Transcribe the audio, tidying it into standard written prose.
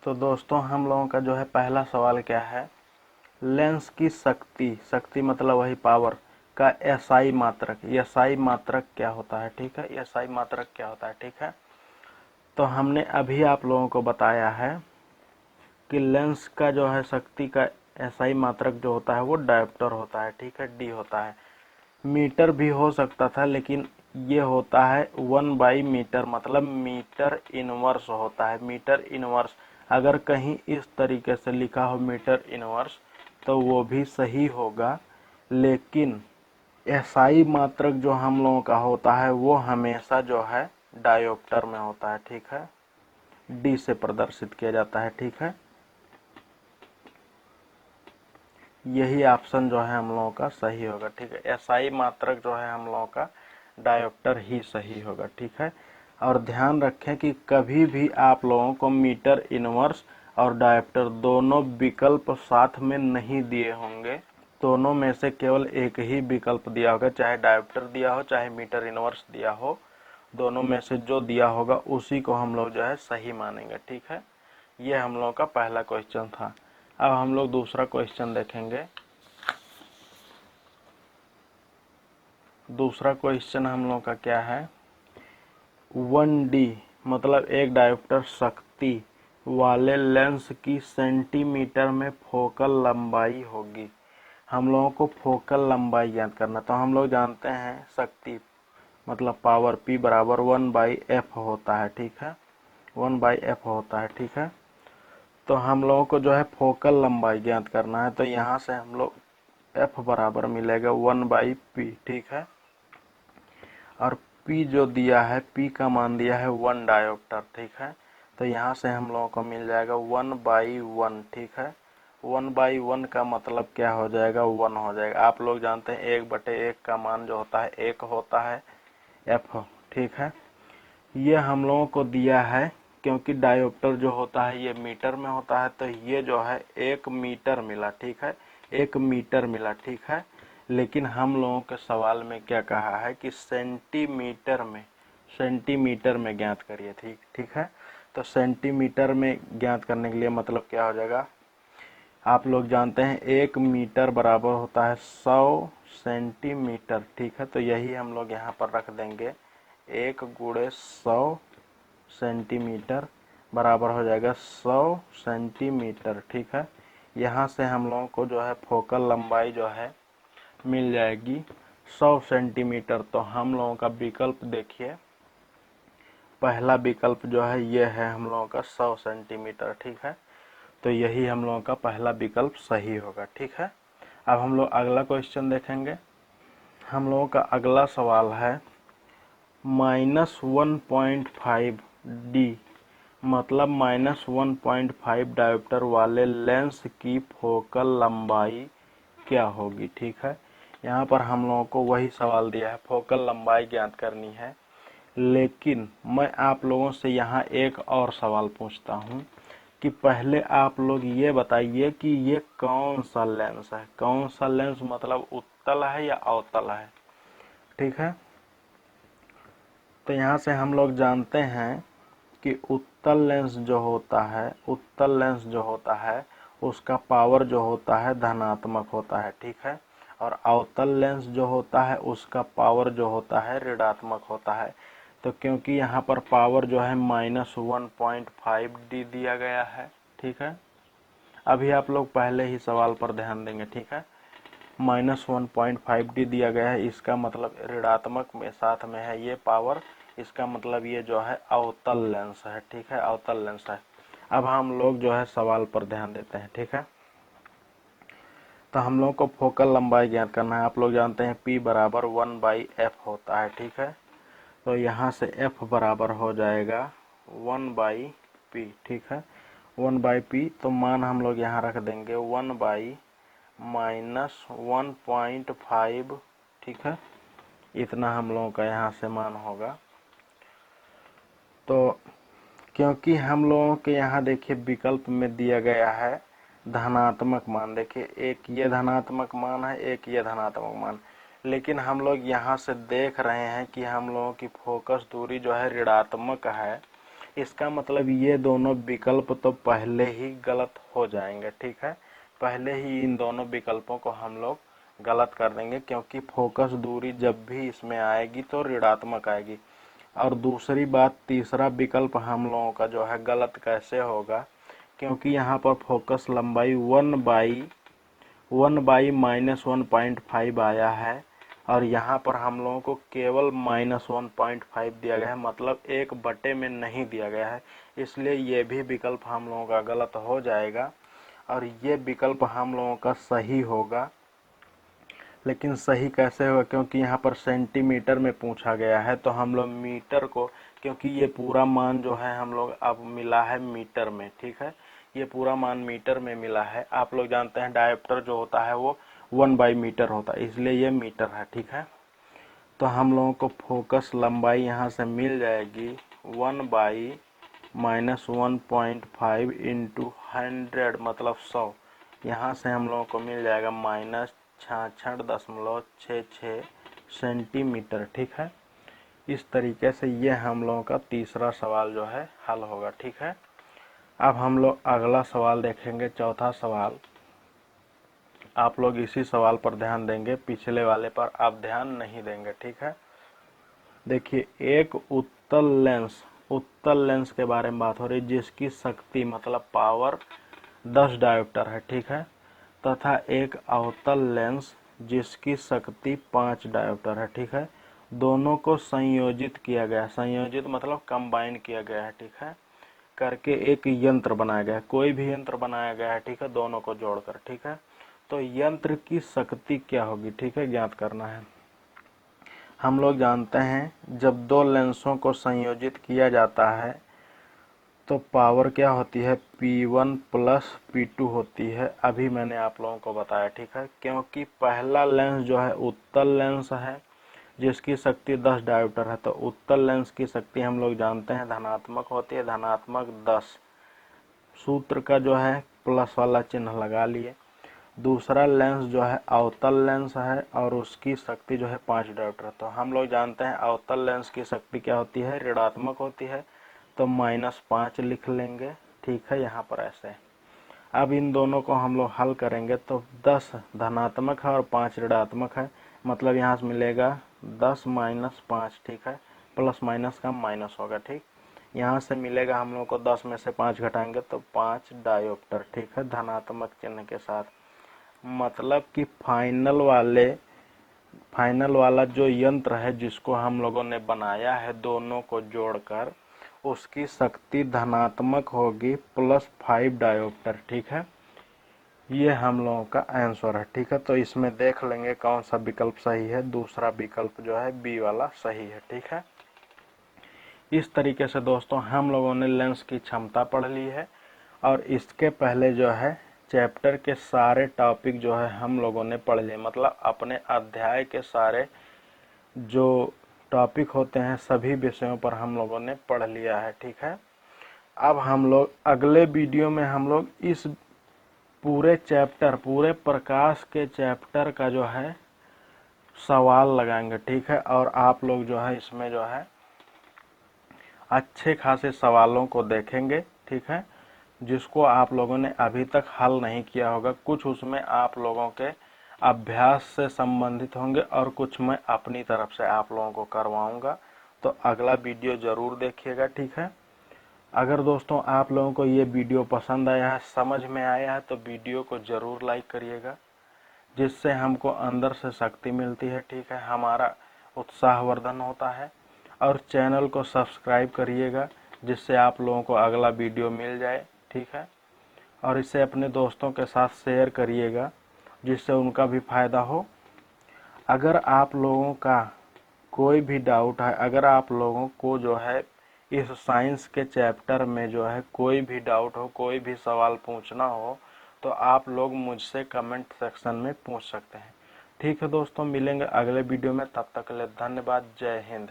तो दोस्तों हम लोगों का जो है पहला सवाल क्या है, लेंस की शक्ति मतलब वही पावर का एसआई मात्रक, एसआई मात्रक क्या होता है। ठीक है, एसआई मात्रक क्या होता है। ठीक है, तो हमने अभी आप लोगों को बताया है कि लेंस का जो है शक्ति का एसआई मात्रक जो होता है वो डायोप्टर होता है। ठीक है, डी होता है। मीटर भी हो सकता था, लेकिन ये होता है 1/मीटर, मतलब मीटर इनवर्स होता है। मीटर इनवर्स अगर कहीं इस तरीके से लिखा हो मीटर इनवर्स तो वो भी सही होगा, लेकिन एसआई मात्रक जो हम लोगों का होता है वो हमेशा जो है डायोप्टर में होता है। ठीक है, डी से प्रदर्शित किया जाता है। ठीक है, यही ऑप्शन जो है हम लोगों का सही होगा। ठीक है, एसआई मात्रक जो है हम लोगों का डायोप्टर ही सही होगा। ठीक है, और ध्यान रखें कि कभी भी आप लोगों को मीटर इनवर्स और डायोप्टर दोनों विकल्प साथ में नहीं दिए होंगे। दोनों में से केवल एक ही विकल्प दिया होगा, चाहे डायोप्टर दिया हो चाहे मीटर इनवर्स दिया हो, दोनों में से जो दिया होगा उसी को हम लोग जो है सही मानेंगे। ठीक है, ये हम लोगों का पहला क्वेश्चन था। अब हम लोग दूसरा क्वेश्चन देखेंगे। दूसरा क्वेश्चन हम लोग का क्या है, 1D मतलब एक डायोप्टर शक्ति वाले लेंस की सेंटीमीटर में फोकल लंबाई होगी। हम लोगों को फोकल लंबाई ज्ञात करना, तो हम लोग जानते हैं शक्ति मतलब पावर P बराबर 1/f होता है। ठीक है, 1/f होता है। ठीक है, तो हम लोगों को जो है फोकल लंबाई ज्ञात करना है, तो यहाँ से हम लोग f बराबर मिलेगा 1/p। ठीक है, और P जो दिया है, P का मान दिया है 1 डायोप्टर। ठीक है, तो यहाँ से हम लोगों को मिल जाएगा 1/1। ठीक है, 1/1 का मतलब क्या हो जाएगा, 1 हो जाएगा। आप लोग जानते हैं 1/1 का मान जो होता है 1 होता है, f। ठीक है, ये हम लोगों को दिया है क्योंकि डायोप्टर जो होता है ये मीटर में होता है, तो ये जो है 1 मीटर मिला। ठीक है, 1 मीटर मिला। ठीक है, लेकिन हम लोगों के सवाल में क्या कहा है कि सेंटीमीटर में ज्ञात करिए। ठीक है, तो सेंटीमीटर में ज्ञात करने के लिए मतलब क्या हो जाएगा, आप लोग जानते हैं 1 मीटर बराबर होता है 100 सेंटीमीटर। ठीक है, तो यही हम लोग यहाँ पर रख देंगे, 1 × 100 सेंटीमीटर बराबर हो जाएगा 100 सेंटीमीटर। ठीक है, यहाँ से हम लोगों को जो है फोकल लंबाई जो है मिल जाएगी 100 सेंटीमीटर। तो हम लोगों का विकल्प देखिए, पहला विकल्प जो है ये है हम लोगों का 100 सेंटीमीटर। ठीक है, तो यही हम लोगों का पहला विकल्प सही होगा। ठीक है, अब हम लोग अगला क्वेश्चन देखेंगे। हम लोगों का अगला सवाल है -1.5D मतलब -1.5 डायोप्टर वाले लेंस की फोकल लंबाई क्या होगी। ठीक है, यहाँ पर हम लोगों को वही सवाल दिया है, फोकल लंबाई ज्ञात करनी है। लेकिन मैं आप लोगों से यहाँ एक और सवाल पूछता हूँ कि पहले आप लोग ये बताइए कि ये कौन सा लेंस है। कौन सा लेंस मतलब उत्तल है या अवतल है। ठीक है, तो यहाँ से हम लोग जानते हैं कि उत्तल लेंस जो होता है उसका पावर जो होता है धनात्मक होता है। ठीक है, और अवतल लेंस जो होता है उसका पावर जो होता है ऋणात्मक होता है। तो क्योंकि यहाँ पर पावर जो है -1.5D दिया गया है। ठीक है, अभी आप लोग पहले ही सवाल पर ध्यान देंगे। ठीक है, -1.5D दिया गया है, इसका मतलब ऋणात्मक में साथ में है ये पावर, इसका मतलब ये जो है अवतल लेंस है। ठीक है, अवतल लेंस है। अब हम लोग जो है सवाल पर ध्यान देते हैं। ठीक है, तो हम लोग को फोकल लंबाई ज्ञात करना है। आप लोग जानते हैं P बराबर 1/f होता है। ठीक है, तो यहाँ से f बराबर हो जाएगा 1/p। ठीक है, 1/p, तो मान हम लोग यहाँ रख देंगे 1/-1.5। ठीक है, इतना हम लोगों का यहाँ से मान होगा। तो क्योंकि हम लोगों के यहाँ देखिए विकल्प में दिया गया है धनात्मक मान, देखिए एक ये धनात्मक मान है, एक ये धनात्मक मान, लेकिन हम लोग यहाँ से देख रहे हैं कि हम लोगों की फोकस दूरी जो है ऋणात्मक है, इसका मतलब ये दोनों विकल्प तो पहले ही गलत हो जाएंगे, ठीक है। पहले ही इन दोनों विकल्पों को हम लोग गलत कर देंगे, क्योंकि फोकस दूरी जब भी इसमें आएगी तो ऋणात्मक आएगी। और दूसरी बात, तीसरा विकल्प हम लोगों का जो है गलत कैसे होगा, क्योंकि यहाँ पर फोकस लंबाई 1/-1.5 आया है और यहाँ पर हम लोगों को केवल -1.5 दिया गया है, मतलब 1/, में नहीं दिया गया है। इसलिए ये भी विकल्प हम लोगों का गलत हो जाएगा और ये विकल्प हम लोगों का सही होगा। लेकिन सही कैसे होगा, क्योंकि यहाँ पर सेंटीमीटर में पूछा गया है, तो हम लोग मीटर को, क्योंकि ये पूरा मान जो है हम लोग अब मिला है मीटर में, ठीक है। ये पूरा मान मीटर में मिला है। आप लोग जानते हैं डायोप्टर जो होता है वो 1/मीटर होता है, इसलिए ये मीटर है, ठीक है। तो हम लोगों को फोकस लंबाई यहाँ से मिल जाएगी 1/-1.5 इंटू 100 मतलब 100। यहाँ से हम लोगों को मिल जाएगा -66.66 सेंटीमीटर, ठीक है। इस तरीके से ये हम लोगों का तीसरा सवाल जो है हल होगा, ठीक है। अब हम लोग अगला सवाल देखेंगे, चौथा सवाल। आप लोग इसी सवाल पर ध्यान देंगे, पिछले वाले पर आप ध्यान नहीं देंगे, ठीक है। देखिए, एक उत्तल लेंस के बारे में बात हो रही है, जिसकी शक्ति मतलब पावर 10 डायोप्टर है, ठीक है, तथा एक अवतल लेंस जिसकी शक्ति 5 डायोप्टर है, ठीक है। दोनों को संयोजित किया गया, संयोजित मतलब कंबाइन किया गया है, ठीक है, करके एक यंत्र बनाया गया है। कोई भी यंत्र बनाया गया है, ठीक है, दोनों को जोड़कर, ठीक है। तो यंत्र की शक्ति क्या होगी, ठीक है, ज्ञात करना है। हम लोग जानते हैं जब दो लेंसों को संयोजित किया जाता है तो पावर क्या होती है, P1 प्लस P2 होती है। अभी मैंने आप लोगों को बताया, ठीक है, क्योंकि पहला लेंस जो है उत्तल लेंस है जिसकी शक्ति 10 डायोप्टर है, तो उत्तल लेंस की शक्ति हम लोग जानते हैं धनात्मक होती है, धनात्मक 10। सूत्र का जो है प्लस वाला चिन्ह लगा लिए। दूसरा लेंस जो है अवतल लेंस है और उसकी शक्ति जो है 5 डायोप्टर। तो हम लोग जानते हैं अवतल लेंस की शक्ति क्या होती है, ऋणात्मक होती है, तो -5 लिख लेंगे, ठीक है, यहाँ पर ऐसे। अब इन दोनों को हम लोग हल करेंगे तो 10 धनात्मक है और 5 ऋणात्मक है, मतलब यहाँ से मिलेगा 10 - 5, ठीक है, प्लस माइनस का माइनस होगा, ठीक। यहाँ से मिलेगा हम लोग को 10 में से 5 घटाएंगे तो 5 डायोप्टर, ठीक है, धनात्मक चिन्ह के साथ। मतलब कि फाइनल वाला जो यंत्र है जिसको हम लोगों ने बनाया है दोनों को जोड़कर, उसकी शक्ति धनात्मक होगी +5 डायोप्टर, ठीक है। ये हम लोगों का आंसर है, ठीक है। तो इसमें देख लेंगे कौन सा विकल्प सही है। दूसरा विकल्प जो है बी वाला सही है, ठीक है। इस तरीके से दोस्तों हम लोगों ने लेंस की क्षमता पढ़ ली है और इसके पहले जो है चैप्टर के सारे टॉपिक जो है हम लोगों ने पढ़ लिए, मतलब अपने अध्याय के सारे जो टॉपिक होते हैं सभी विषयों पर हम लोगों ने पढ़ लिया है, ठीक है। अब हम लोग अगले वीडियो में हम लोग इस पूरे प्रकाश के चैप्टर का जो है सवाल लगाएंगे, ठीक है। और आप लोग जो है इसमें जो है अच्छे खासे सवालों को देखेंगे, ठीक है, जिसको आप लोगों ने अभी तक हल नहीं किया होगा। कुछ उसमें आप लोगों के अभ्यास से संबंधित होंगे और कुछ मैं अपनी तरफ से आप लोगों को करवाऊंगा। तो अगला वीडियो जरूर देखिएगा, ठीक है। अगर दोस्तों आप लोगों को ये वीडियो पसंद आया है, समझ में आया है, तो वीडियो को जरूर लाइक करिएगा, जिससे हमको अंदर से शक्ति मिलती है, ठीक है, हमारा उत्साहवर्धन होता है। और चैनल को सब्सक्राइब करिएगा, जिससे आप लोगों को अगला वीडियो मिल जाए, ठीक है। और इसे अपने दोस्तों के साथ शेयर करिएगा, जिससे उनका भी फायदा हो। अगर आप लोगों का कोई भी डाउट है, अगर आप लोगों को जो है इस साइंस के चैप्टर में जो है कोई भी डाउट हो, कोई भी सवाल पूछना हो, तो आप लोग मुझसे कमेंट सेक्शन में पूछ सकते हैं, ठीक है दोस्तों। मिलेंगे अगले वीडियो में, तब तक के लिए धन्यवाद। जय हिंद।